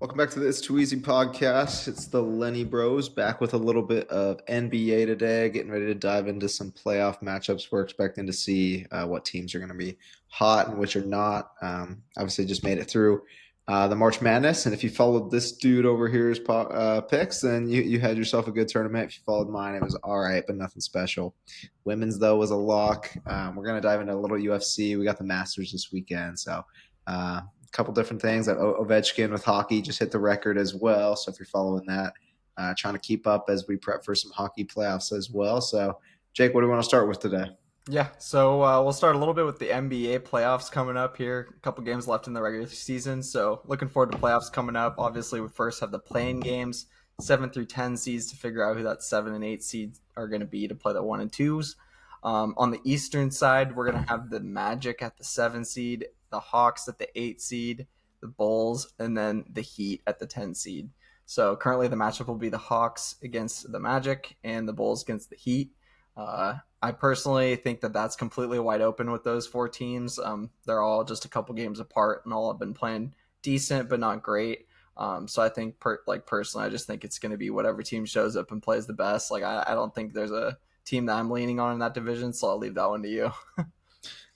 Welcome back to the It's Too Easy podcast. It's the Lenny Bros back with a little bit of NBA today, getting ready to dive into some playoff matchups. We're expecting to see what teams are going to be hot and which are not. Obviously, just made it through the March Madness. And if you followed this dude over here's picks, then you had yourself a good tournament. If you followed mine, it was all right, but nothing special. Women's, though, was a lock. We're going to dive into a little UFC. We got the Masters this weekend. So, couple different things. Ovechkin with hockey just hit the record as well. So if you're following that, trying to keep up as we prep for some hockey playoffs as well. So, Jake, what do we want to start with today? Yeah, so we'll start a little bit with the NBA playoffs coming up here. A couple games left in the regular season, so looking forward to playoffs coming up. Obviously, we first have the play-in games, 7 through 10 seeds to figure out who that 7 and 8 seeds are going to be to play the 1 and 2s. On the Eastern side, we're going to have the Magic at the 7 seed, the Hawks at the 8 seed, the Bulls, and then the Heat at the 10 seed. So currently, the matchup will be the Hawks against the Magic and the Bulls against the Heat. I personally think that that's completely wide open with those four teams. They're all just a couple games apart, and all have been playing decent but not great. So I think, personally, I just think it's going to be whatever team shows up and plays the best. I don't think there's a team that I'm leaning on in that division, so I'll leave that one to you.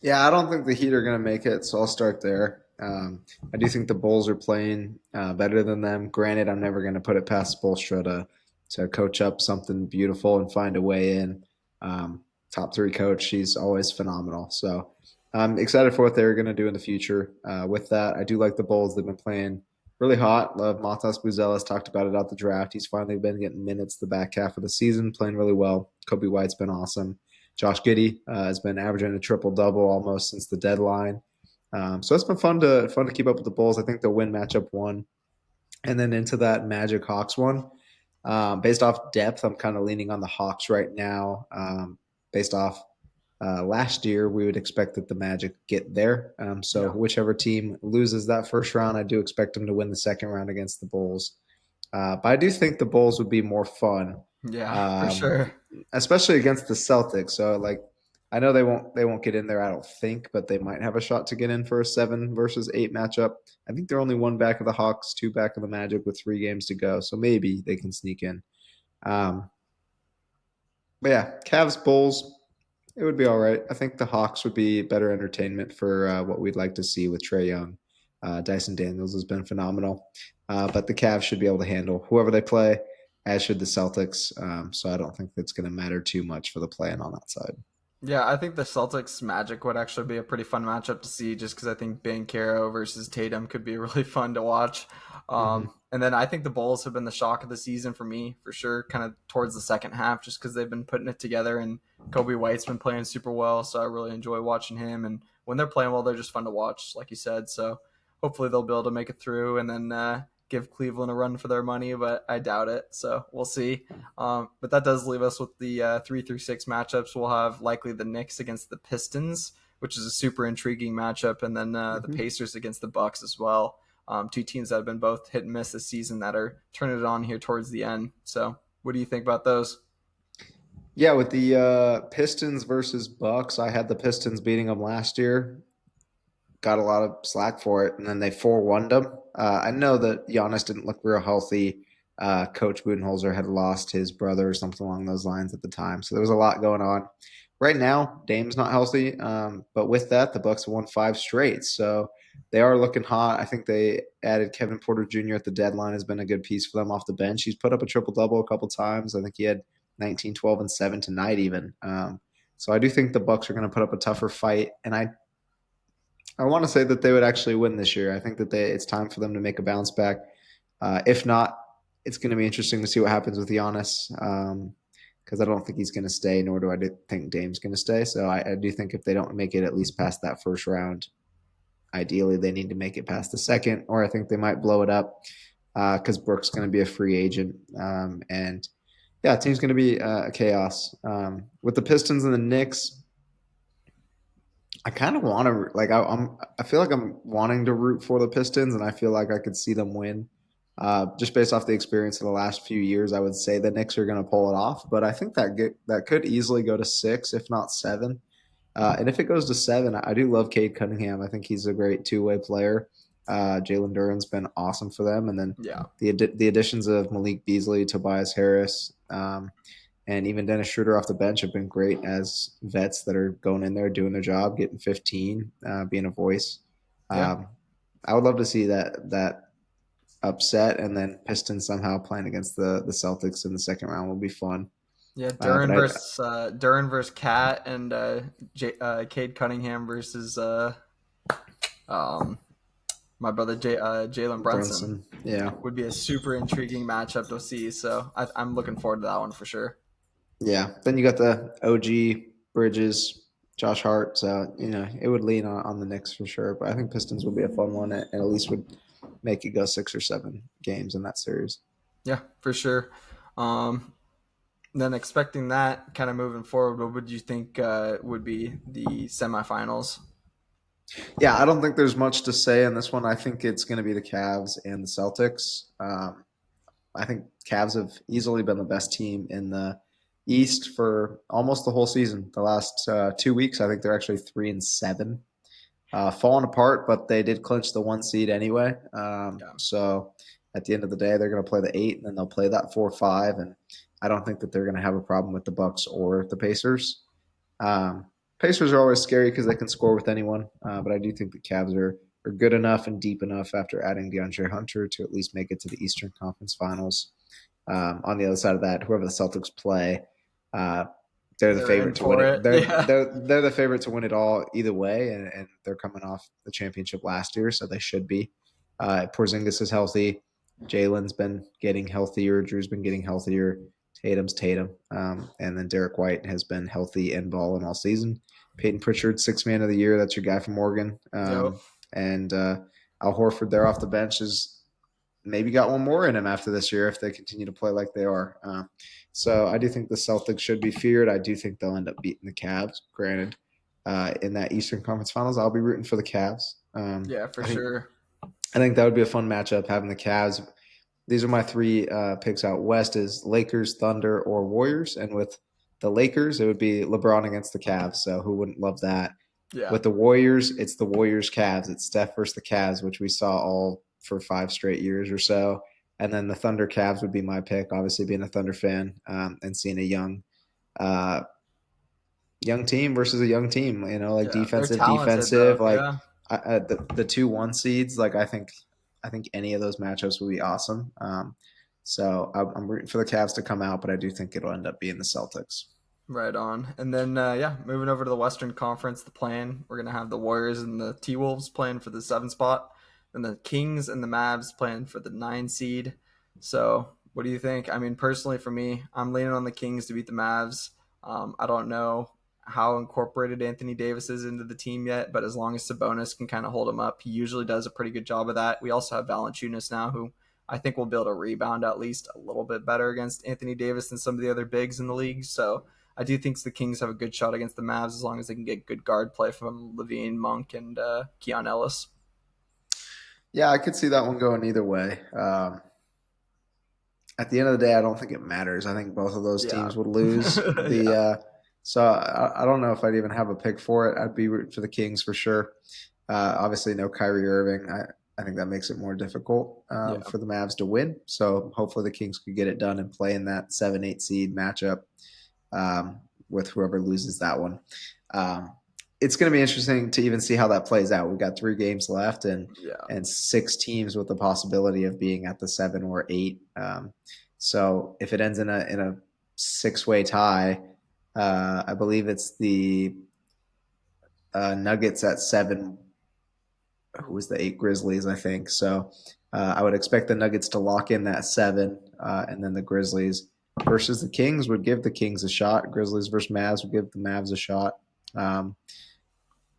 Yeah, I don't think the Heat are going to make it, so I'll start there. I do think the Bulls are playing better than them. Granted, I'm never going to put it past Spoelstra to coach up something beautiful and find a way in. Top three coach, he's always phenomenal. So I'm excited for what they're going to do in the future. With that, I do like the Bulls. They've been playing really hot. Love Matas Buzelis. Talked about it out the draft. He's finally been getting minutes the back half of the season, playing really well. Kobe White's been awesome. Josh Giddey has been averaging a triple double almost since the deadline. So it's been fun to keep up with the Bulls. I think they'll win matchup one, and then into that Magic Hawks one. Based off depth, I'm kind of leaning on the Hawks right now. Based off last year, we would expect that the Magic get there. So Yeah. whichever team loses that first round, I do expect them to win the second round against the Bulls. But I do think the Bulls would be more fun, Yeah, for um, sure. especially against the Celtics. So I know they won't get in there. I don't think, but they might have a shot to get in for a 7 versus 8 matchup. I think they're only one back of the Hawks, two back of the Magic with 3 games to go. So maybe they can sneak in. Um, but yeah, Cavs Bulls, it would be all right. I think the Hawks would be better entertainment for what we'd like to see with Trae Young. Dyson Daniels has been phenomenal, but the Cavs should be able to handle whoever they play, as should the Celtics. So I don't think that's going to matter too much for the play-in on that side. Yeah, I think the Celtics Magic would actually be a pretty fun matchup to see just because I think Bankero versus Tatum could be really fun to watch. Mm-hmm. And then I think the Bulls have been the shock of the season for me, for sure, kind of towards the second half, just because they've been putting it together and Kobe White's been playing super well. So I really enjoy watching him. And when they're playing well, they're just fun to watch, like you said. So hopefully they'll be able to make it through and then give Cleveland a run for their money, but I doubt it. So we'll see. But that does leave us with the 3 through 6 matchups. We'll have likely the Knicks against the Pistons, which is a super intriguing matchup, and then the Mm-hmm. Pacers against the Bucks as well. Two teams that have been both hit and miss this season that are turning it on here towards the end. So, what do you think about those? Yeah, with the Pistons versus Bucks, I had the Pistons beating them last year. Got a lot of slack for it, and then they 4-1'd them. I know that Giannis didn't look real healthy. Coach Budenholzer had lost his brother or something along those lines at the time, so there was a lot going on. Right now, Dame's not healthy, but with that, the Bucks have won 5 straight, so they are looking hot. I think they added Kevin Porter Jr. at the deadline has been a good piece for them off the bench. He's put up a triple double a couple times. I think he had 19, 12, and 7 tonight even. So I do think the Bucks are going to put up a tougher fight, and I want to say that they would actually win this year. I think that it's time for them to make a bounce back. If not, it's going to be interesting to see what happens with Giannis because I don't think he's going to stay, nor do I think Dame's going to stay. So I do think if they don't make it at least past that first round, ideally they need to make it past the second, or I think they might blow it up because Brooks going to be a free agent. And yeah, team's going to be chaos. With the Pistons and the Knicks, I kind of want to I feel like I'm wanting to root for the Pistons, and I feel like I could see them win. Just based off the experience of the last few years, I would say the Knicks are going to pull it off, but I think that could easily go to 6, if not 7. And if it goes to 7, I do love Cade Cunningham. I think he's a great two-way player. Jalen Duren's been awesome for them, and then Yeah. the additions of Malik Beasley, Tobias Harris, and even Dennis Schroeder off the bench have been great as vets that are going in there doing their job, getting 15, being a voice. Yeah. Um, I would love to see that upset, and then Pistons somehow playing against the Celtics in the second round will be fun. Yeah, But Duran versus Cat and Cade Cunningham versus um, my brother Jalen Brunson Brunson, yeah, would be a super intriguing matchup to see. So I'm looking forward to that one for sure. yeah. Then you got the OG Bridges, Josh Hart. So it would lean on the Knicks for sure. But I think Pistons would be a fun one, and at least would make it go 6 or 7 games in that series. Yeah, for sure. Um, then expecting that kind of moving forward, what would you think would be the semifinals? Yeah, I don't think there's much to say in this one. I think it's going to be the Cavs and the Celtics. I think Cavs have easily been the best team in the East for almost the whole season. The last 2 weeks, I think they're actually 3-7, falling apart, but they did clinch the 1 seed anyway. Yeah. So at the end of the day, they're going to play the 8, and then they'll play that 4-5. And I don't think that they're going to have a problem with the Bucks or the Pacers. Um, Pacers are always scary because they can score with anyone, but I do think the Cavs are good enough and deep enough after adding DeAndre Hunter to at least make it to the Eastern Conference Finals. On the other side of that, whoever the Celtics play, uh, they're the They're in favorite to win for it. it. They're Yeah. they're they're the favorite to win it all either way, and they're coming off the championship last year, so they should be. Porzingis is healthy. Jalen's been getting healthier. Drew's been getting healthier. Tatum's Tatum, and then Derek White has been healthy and balling all season. Peyton Pritchard, 6 man of the year. That's your guy from Oregon. Yep. And Al Horford there off the bench is maybe got one more in him after this year if they continue to play like they are. So I do think the Celtics should be feared. I do think they'll end up beating the Cavs. Granted, in that Eastern Conference Finals, I'll be rooting for the Cavs. Yeah, for I think sure. I think that would be a fun matchup having the Cavs. These are my three picks out west: is Lakers, Thunder, or Warriors. And with the Lakers, it would be LeBron against the Cavs. So who wouldn't love that? Yeah. With the Warriors, it's the Warriors Cavs. It's Steph versus the Cavs, which we saw all for 5 straight years or so. And then the Thunder Cavs would be my pick, obviously being a Thunder fan, and seeing a uh, young team versus a young team. Like Yeah. They're defensive, talented though. defensive. Like Yeah. the 2 1 seeds. Like I think any of those matchups would be awesome. So I'm rooting for the Cavs to come out, but I do think it'll end up being the Celtics. Right on. And then yeah, moving over to the Western Conference, the plan we're gonna have the Warriors and the T Wolves playing for the 7 spot, and the Kings and the Mavs playing for the 9 seed. So what do you think? I mean, personally for me, I'm leaning on the Kings to beat the Mavs. I don't know how incorporated Anthony Davis is into the team yet, but as long as Sabonis can kind of hold him up, he usually does a pretty good job of that. We also have Valanciunas now, who I think will be able to rebound at least a little bit better against Anthony Davis than some of the other bigs in the league. So I do think the Kings have a good shot against the Mavs as long as they can get good guard play from Levine, Monk, and Keon Ellis. Yeah, I could see that one going either way. At the end of the day, I don't think it matters. I think both of those Yeah. teams would lose. Yeah. So I don't know if I'd even have a pick for it. I'd be rooting for the Kings for sure. Obviously, no Kyrie Irving. I think that makes it more difficult Yeah. for the Mavs to win. So hopefully the Kings could get it done and play in that 7-8 seed matchup with whoever loses that one. It's going to be interesting to even see how that plays out. We've got 3 games left, and Yeah. 6 teams with the possibility of being at the 7 or 8. So if it ends in a 6-way tie, I believe it's the Nuggets at 7. Who was the 8 Grizzlies? I think so. I would expect the Nuggets to lock in that 7, and then the Grizzlies versus the Kings would give the Kings a shot. Grizzlies versus Mavs would give the Mavs a shot. Yeah.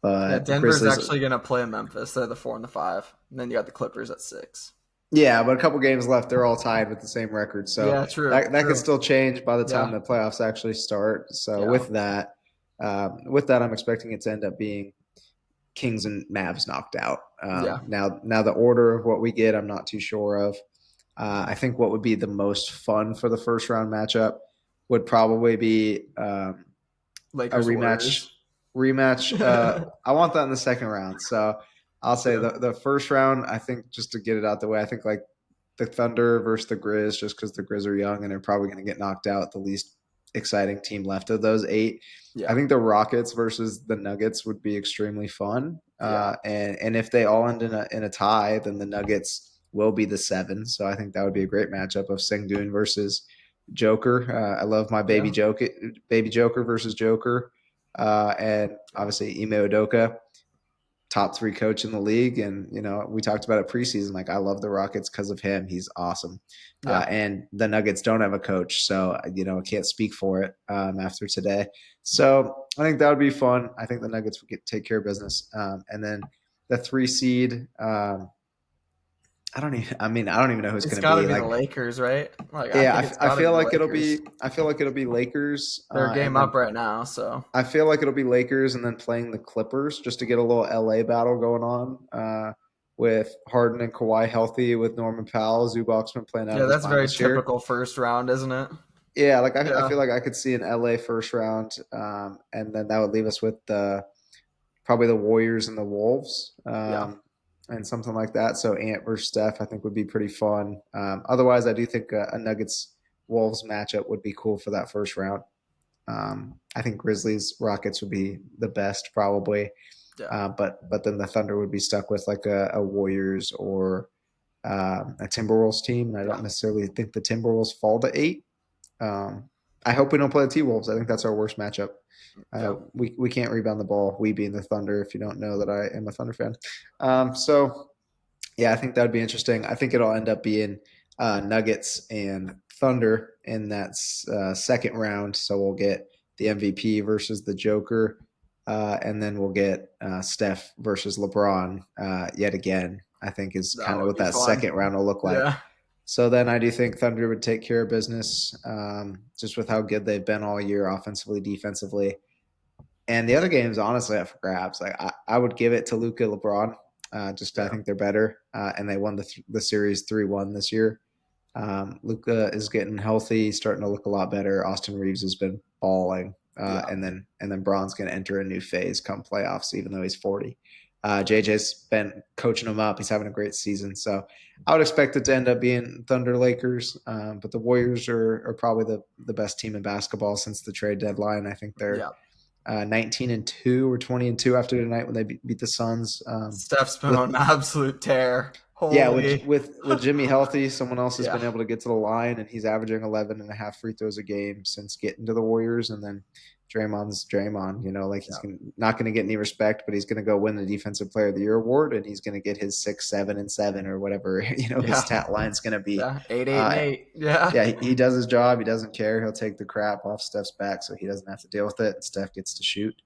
But the Denver's Grizzlies, actually gonna play Memphis. They're the 4 and the 5. And then you got the Clippers at 6. yeah, but a couple games left. They're all tied with the same record, so Yeah. True. that could True. still change by the time Yeah. the playoffs actually start. So Yeah. with that, I'm expecting it to end up being Kings and Mavs knocked out. Yeah. Now the order of what we get, I'm not too sure of. I think what would be the most fun for the first round matchup would probably be a Lakers rematch. Warriors. Rematch. I want that in the second round. So I'll say Yeah. the first round. I think just to get it out the way, I think like the Thunder versus the Grizz, just because the Grizz are young and they're probably going to get knocked out. The least exciting team left of those eight. I Yeah. think the Rockets versus the Nuggets would be extremely fun. Yeah. And if they all end in a tie, then the Nuggets will be the seven. So I think that would be a great matchup of Sengun versus Joker. I love my Yeah. baby Joker versus Joker, and Yeah. obviously Ime Udoka, top three coach in the league. And, we talked about it preseason. Like, I love the Rockets because of him. He's awesome. Yeah. And the Nuggets don't have a coach. So, I can't speak for it after today. So I think that would be fun. I think the Nuggets would take care of business. And then the three seed, I don't even know who it's It's going to got to be. be the Like, Lakers, right? Like, I yeah, think it's I got to feel be the like Lakers. it'll be Lakers, They're a and game then up right now, so I feel like it'll be Lakers and then playing the Clippers just to get a little LA battle going on with Harden and Kawhi healthy, with Norman Powell. Zubac's been playing out yeah, of his that's mind very this year. typical first round, isn't it? Yeah, like I Yeah. feel like I could see an LA first round, and then that would leave us with probably the Warriors and the Wolves, Yeah. and something like that. So Ant versus Steph, I think would be pretty fun. Otherwise, I do think a Nuggets Wolves matchup would be cool for that first round. I think Grizzlies Rockets would be the best probably, Yeah. but then the Thunder would be stuck with like a Warriors or a Timberwolves team, and I Yeah. don't necessarily think the Timberwolves fall to eight. Um, I hope we don't play the T Wolves. I think that's our worst matchup. Yeah. We can't rebound the ball. We being the Thunder. If you don't know that I am a Thunder fan, so yeah, I think that'd be interesting. I think it'll end up being Nuggets and Thunder in that second round. So we'll get the MVP versus the Joker, and then we'll get Steph versus LeBron yet again. I think is That kind of would what be that fun. second round will look like. Yeah. So then I do think Thunder would take care of business, just with how good they've been all year, offensively, defensively. And the other games, honestly, up for grabs. Like, I would give it to Luka, LeBron. Just I Yeah. think they're better, and they won the series 3-1 this year. Luka is getting healthy, starting to look a lot better. Austin Reeves has been balling, Yeah. and then Braun's going to enter a new phase come playoffs, even though he's 40. JJ's been coaching him up. He's having a great season, so I would expect it to end up being Thunder Lakers. But the Warriors are probably the best team in basketball since the trade deadline. I think they're Yeah. 19-2 or 20-2 after tonight when they beat the Suns. Steph's been With on an absolute tear. Yeah, with Holy. with Jimmy healthy, someone else has Yeah. been able to get to the line, and he's averaging 11 and a half free throws a game since getting to the Warriors. And then Draymond's Draymond, like Yeah. not going to get any respect, but he's going to go win the Defensive Player of the Year award, and he's going to get his 6, 7, and 7 or whatever his Yeah. stat line's going to be. Yeah. 8, 8, and Uh, 8. Yeah. yeah, he does his job. He doesn't care. He'll take the crap off Steph's back, so he doesn't have to deal with it. And Steph gets to shoot,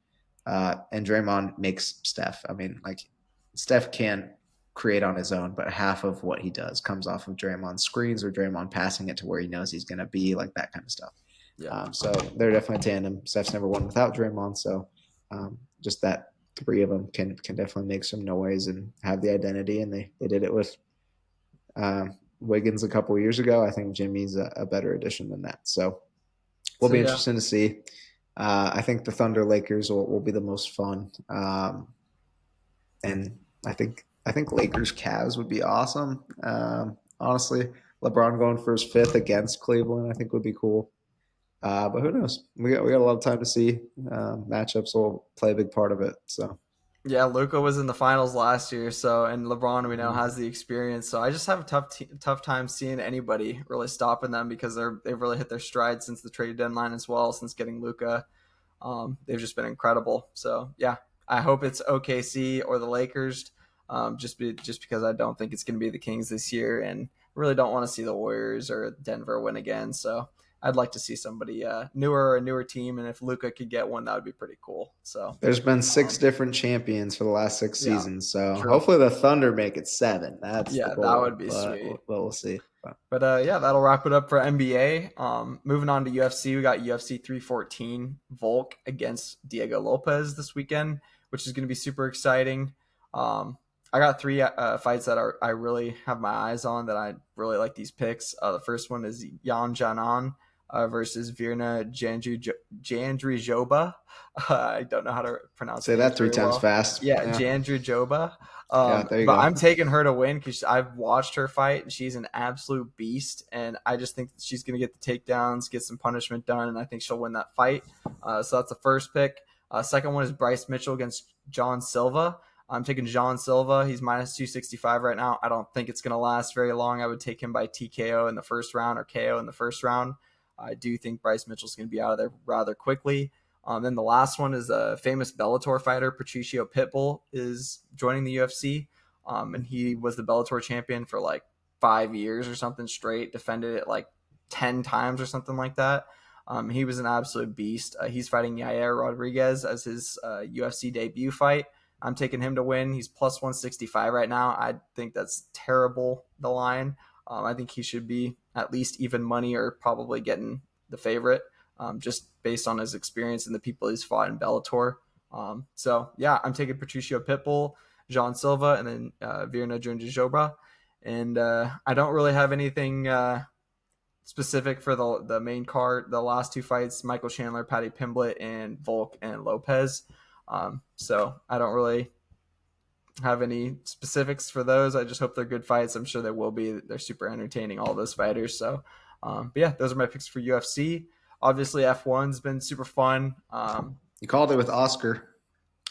and Draymond makes Steph. I mean, like, Steph can't create on his own, but half of what he does comes off of Draymond screens or Draymond passing it to where he knows he's going to be, like that kind of stuff. Yeah. So they're definitely a tandem. Steph's never won without Draymond, so just that three of them can definitely make some noise and have the identity. And they did it with Wiggins a couple of years ago. I think Jimmy's a better addition than that. So we'll So be yeah. interested to see. I think the Thunder Lakers will be the most fun, and I think Lakers Cavs would be awesome. Honestly, LeBron going for his fifth against Cleveland, I think would be cool. But who knows? We got a lot of time to see. Matchups will play a big part of it. So Yeah, Luca was in the finals last year, so and LeBron we know mhm. has the experience. So I just have a tough time seeing anybody really stopping them because they've really hit their stride since the trade deadline as well, since getting Luca. They've just been incredible. So yeah, I hope it's OKC or the Lakers. Just because I don't think it's going to be the Kings this year, and really don't want to see the Warriors or Denver win again. So I'd like to see somebody newer, a newer team, and if Luca could get one, that would be pretty cool. So There's been six um, different champions for the last six yeah, seasons. So true. hopefully the Thunder make it seven. That's the Yeah, that would goal. be But sweet. we'll see. But But yeah, that'll wrap it up for NBA. Moving on to UFC, we got UFC 314 Volk against Diego Lopez this weekend, which is going to be super exciting. I got three fights that I really have my eyes on that I really like these picks. The first one is Yan Janan versus Virna Jandrijoba. I don't know how to pronounce Say names that three very times well. fast. Yeah, Yeah. Jandrijoba. Yeah. There you But go. I'm taking her to win because I've watched her fight, and she's an absolute beast. And I just think that she's going to get the takedowns, get some punishment done, and I think she'll win that fight. So that's the first pick. Second one is Bryce Mitchell against John Silva. I'm taking John Silva. He's minus 265 right now. I don't think it's going to last very long. I would take him by TKO in the first round or KO in the first round. I do think Bryce Mitchell's going to be out of there rather quickly. Then the last one is a famous Bellator fighter, Patricio Pitbull, is joining the UFC. And he was the Bellator champion for like 5 years or something straight, defended it like 10 times or something like that. He was an absolute beast. He's fighting Yair Rodriguez as his UFC debut fight. I'm taking him to win. He's plus 165 right now. I think that's terrible, the line. I think he should be at least even money or probably getting the favorite, just based on his experience and the people he's fought in Bellator. So, yeah, I'm taking Patricio Pitbull, Jean Silva, and then Virna Junjajobra. And I don't really have anything specific for the main card. The last two fights, Michael Chandler, Patty Pimblett, and Volk and Lopez. So I don't really have any specifics for those. I just hope they're good fights. I'm sure they will be. They're super entertaining, all those fighters. So, but yeah, those are my picks for UFC. Obviously, F1's been super fun. You called it with Oscar.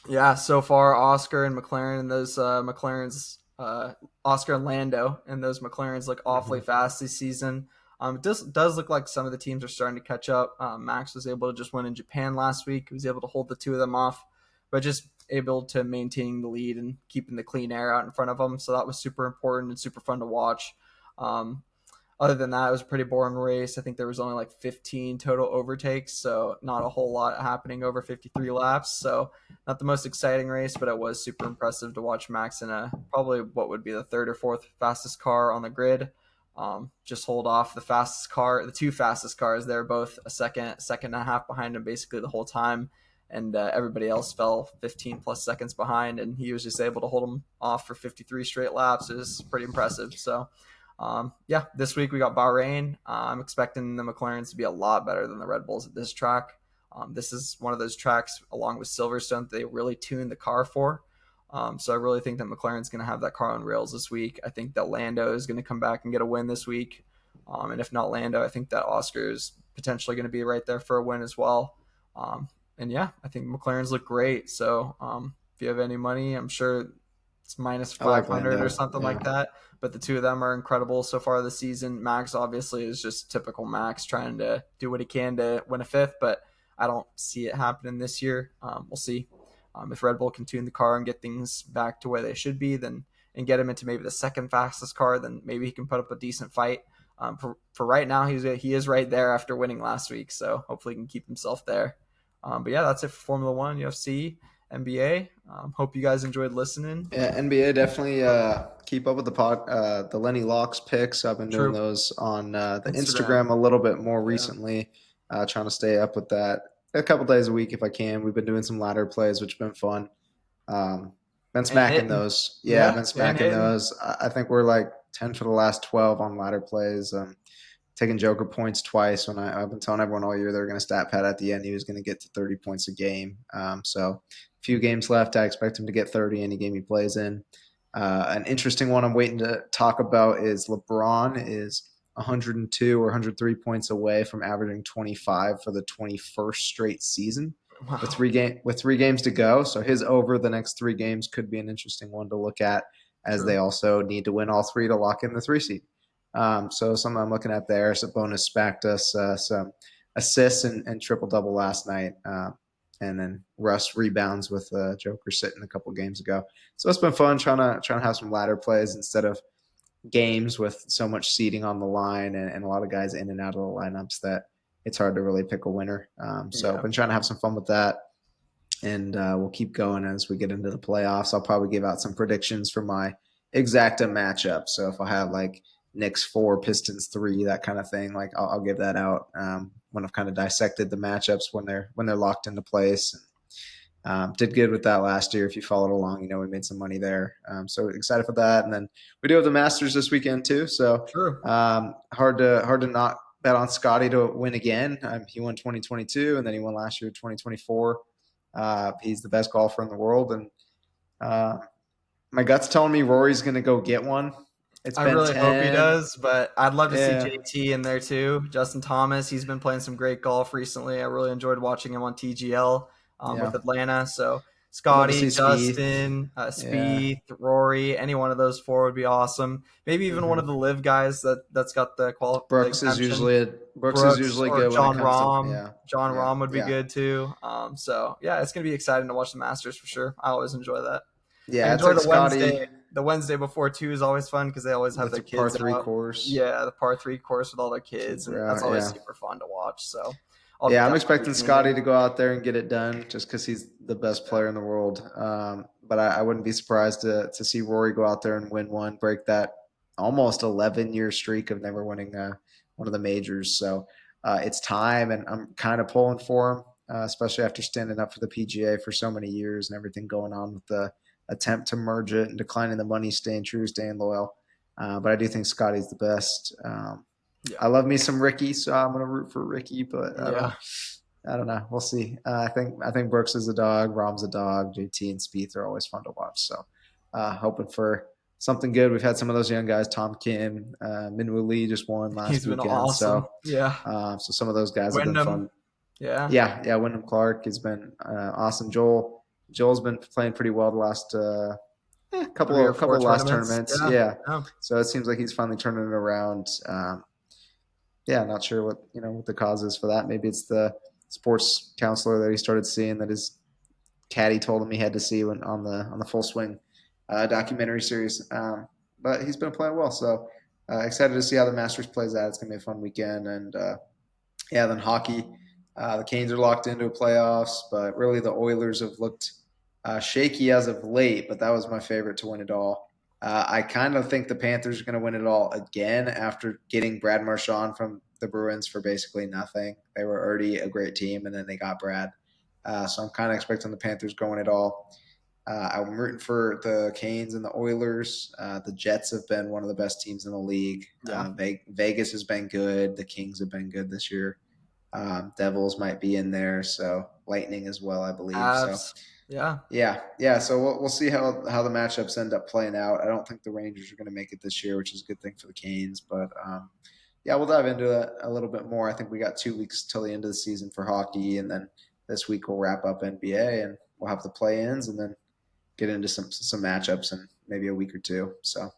Yeah, so far, Oscar and McLaren and those McLarens, Oscar and Lando and those McLarens look awfully fast this season. It does look like some of the teams are starting to catch up. Max was able to just win in Japan last week. He was able to hold the two of them off, but just able to maintain the lead and keeping the clean air out in front of them. So that was super important and super fun to watch. Um, Other than that, it was a pretty boring race. I think there was only like 15 total overtakes, so not a whole lot happening over 53 laps. So not the most exciting race, but it was super impressive to watch Max in a probably what would be the third or fourth fastest car on the grid. Just hold off the fastest car, the two fastest cars. They're both a second and a half behind him basically the whole time, and everybody else fell 15 plus seconds behind, and he was just able to hold them off for 53 straight laps. It was pretty impressive. So yeah, this week we got Bahrain. I'm expecting the McLarens to be a lot better than the Red Bulls at this track. This is one of those tracks, along with Silverstone, that they really tuned the car for. So I really think that McLaren's going to have that car on rails this week. I think that Lando is going to come back and get a win this week. And if not Lando, I think that Oscar is potentially going to be right there for a win as well. And yeah, I think McLaren's look great. So if you have any money, I'm sure it's minus I like 500 or Lando. something Yeah. like that. But the two of them are incredible so far this season. Max obviously is just typical Max, trying to do what he can to win a fifth, but I don't see it happening this year. We'll see. If Red Bull can tune the car and get things back to where they should be, then and get him into maybe the second fastest car, then maybe he can put up a decent fight. For right now, he is right there after winning last week, so hopefully he can keep himself there. But yeah, that's it for Formula One, UFC, NBA. Hope you guys enjoyed listening. Yeah, NBA definitely keep up with the Lenny Locks picks. I've been doing True. those on the Instagram. Instagram a little bit more Yeah. recently, trying to stay up with that a couple days a week if I can. We've been doing some ladder plays, which have been fun. Um, been And smacking hitting. those. Yeah, I've Yeah. been And smacking hitting. those. I think we're like 10 for the last 12 on ladder plays. Taking Joker points twice when I've been telling everyone all year they're going to stat pad at the end. He was going to get to 30 points a game. So a few games left. I expect him to get 30 any game he plays in. An interesting one I'm waiting to talk about is LeBron is 102 or 103 points away from averaging 25 for the 21st straight season with Wow. three games to go. So his over the next three games could be an interesting one to look at, as they True. also need to win all three to lock in the three seed. So something I'm looking at there. Sabonis backed us some assists and triple double last night, and then Russ rebounds with Joker sitting a couple games ago. So it's been fun trying to have some ladder plays instead of games with so much seeding on the line and a lot of guys in and out of the lineups that it's hard to really pick a winner. So I've Yeah. been trying to have some fun with that, and we'll keep going as we get into the playoffs. I'll probably give out some predictions for my exacta matchup. So if I have like Knicks 4, Pistons 3, that kind of thing, like I'll give that out when I've kind of dissected the matchups when they're locked into place. Did good with that last year. If you followed along, we made some money there. So excited for that. And then we do have the Masters this weekend too. So True. hard to not bet on Scotty to win again. He won 2022, and then he won last year 2024. He's the best golfer in the world, and uh, my gut's telling me Rory's going to go get one. It's I been really hope he 10. does, but I'd love to see Yeah, JT in there too. Justin Thomas, he's been playing some great golf recently. I really enjoyed watching him on TGL with yeah. Atlanta. So I'd love to Scotty, see Spieth. Justin, Yeah. Spieth, Rory, any one of those four would be awesome. Maybe even one of hmm the live guys that's got the Brooks is exemption. usually Brooks is Brooks usually or good when it John comes to Rahm. yeah, John yeah, Rahm would be yeah, good too. So yeah, it's gonna be exciting to watch the Masters for sure. I always enjoy that. I yeah. It's enjoy like the Scotty. Wednesday. The Wednesday before too is always fun because they always have It's their a par kids three out. course. Yeah, the par three course with all their kids, Kids and are that's out. always Yeah, super fun to watch. So I'll yeah. I'm definitely be expecting tuning Scotty in. to go out there and get it done, just because he's the best player in the world. But I wouldn't be surprised to see Rory go out there and win one, break that almost 11-year streak of never winning one of the majors. So it's time, and I'm kind of pulling for him, especially after standing up for the PGA for so many years and everything going on with the attempt to merge it and declining the money, staying true, staying loyal. But I do think Scotty's the best. Yeah, I love me some Ricky, so I'm gonna root for Ricky, but yeah. I don't know. We'll see. I think Brooks is a dog, Rom's a dog, JT and Spieth are always fun to watch. So hoping for something good. We've had some of those young guys, Tom Kim, Minwoo Lee just won last He's been weekend. awesome. So Yeah, so some of those guys have been Wyndham. fun. Yeah, Yeah, yeah. Wyndham Clark has been awesome. Joel's been playing pretty well the last couple three or of four last tournaments. tournaments. Yeah, Yeah. yeah. So it seems like he's finally turning it around. Yeah, not sure what the cause is for that. Maybe it's the sports counselor that he started seeing that his caddy told him he had to see when on the Full Swing documentary series. But he's been playing well, so excited to see how the Masters plays out. It's gonna be a fun weekend, and yeah, then hockey. The Canes are locked into playoffs, but really the Oilers have looked shaky as of late. But that was my favorite to win it all. I kind of think the Panthers are going to win it all again after getting Brad Marchand from the Bruins for basically nothing. They were already a great team, and then they got Brad. So I'm kind of expecting the Panthers going it all. I'm rooting for the Canes and the Oilers. The Jets have been one of the best teams in the league. Yeah. Vegas has been good. The Kings have been good this year. Devils might be in there, so Lightning as well, I believe. So Avs. Yeah. yeah, yeah. So we'll see how the matchups end up playing out. I don't think the Rangers are going to make it this year, which is a good thing for the Canes. But yeah, we'll dive into that a little bit more. I think we got 2 weeks till the end of the season for hockey, and then this week we'll wrap up NBA, and we'll have the play-ins, and then get into some matchups in maybe a week or two. So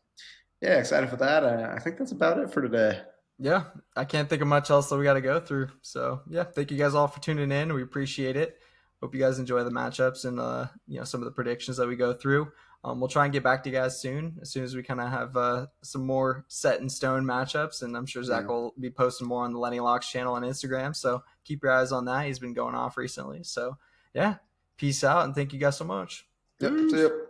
yeah, excited for that. I think that's about it for today. Yeah. I can't think of much else that we got to go through. So yeah, thank you guys all for tuning in. We appreciate it. Hope you guys enjoy the matchups and some of the predictions that we go through. We'll try and get back to you guys soon, as soon as we kind of have some more set in stone matchups. And I'm sure Zach Yeah. will be posting more on the Lenny Locks channel on Instagram. So keep your eyes on that. He's been going off recently. So yeah, peace out and thank you guys so much. Yep. See you.